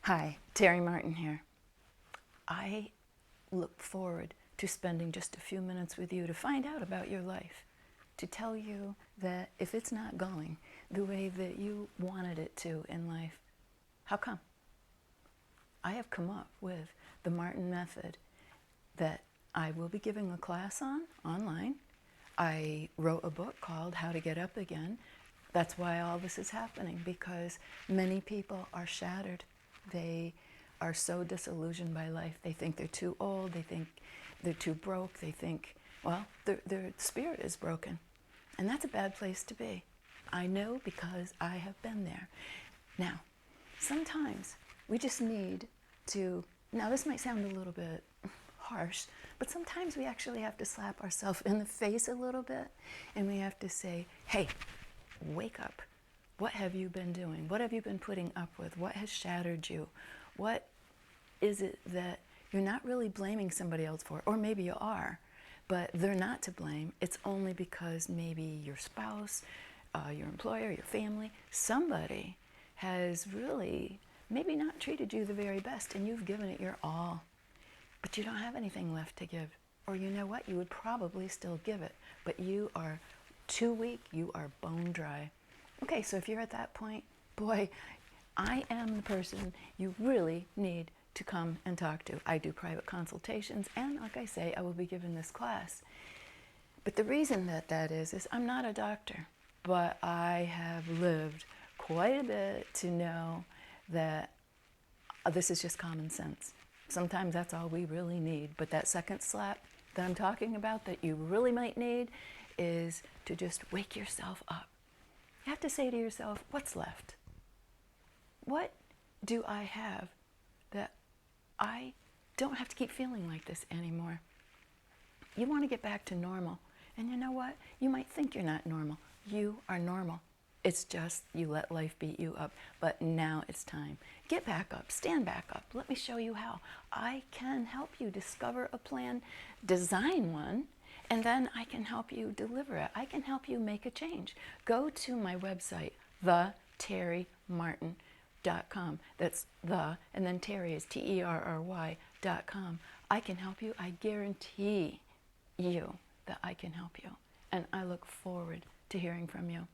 Hi, Terry Martin here. I look forward to spending just a few minutes with you to find out about your life, to tell you that if it's not going the way that you wanted it to in life, how come? I have come up with the Martin method that I will be giving a class on online. I wrote a book called How to Get Up Again. That's why all this is happening, because many people are shattered. They are so disillusioned by life. They think they're too old. They think they're too broke. They think, well, their spirit is broken. And that's a bad place to be. I know because I have been there. Now, sometimes we just need to, now this might sound a little bit harsh, but sometimes we actually have to slap ourselves in the face a little bit, and we have to say, hey, wake up. What have you been doing? What have you been putting up with? What has shattered you? What is it that you're not really blaming somebody else for? Or maybe you are, but they're not to blame. It's only because maybe your spouse, your employer, your family, somebody has really maybe not treated you the very best, and you've given it your all, but you don't have anything left to give. Or you know what? You would probably still give it, but you are too weak. You are bone dry. Okay, so if you're at that point, boy, I am the person you really need to come and talk to. I do private consultations, and like I say, I will be giving this class. But the reason that is I'm not a doctor, but I have lived quite a bit to know that this is just common sense. Sometimes that's all we really need, but that second slap that I'm talking about that you really might need is to just wake yourself up. You have to say to yourself, what's left? What do I have that I don't have to keep feeling like this anymore? You want to get back to normal. And you know what? You might think you're not normal. You are normal. It's just you let life beat you up. But now it's time. Get back up. Stand back up. Let me show you how. I can help you discover a plan, design one, and then I can help you deliver it. I can help you make a change. Go to my website, theterrymartin.com. That's the, and then Terry is TERRY.com. I can help you. I guarantee you that I can help you. And I look forward to hearing from you.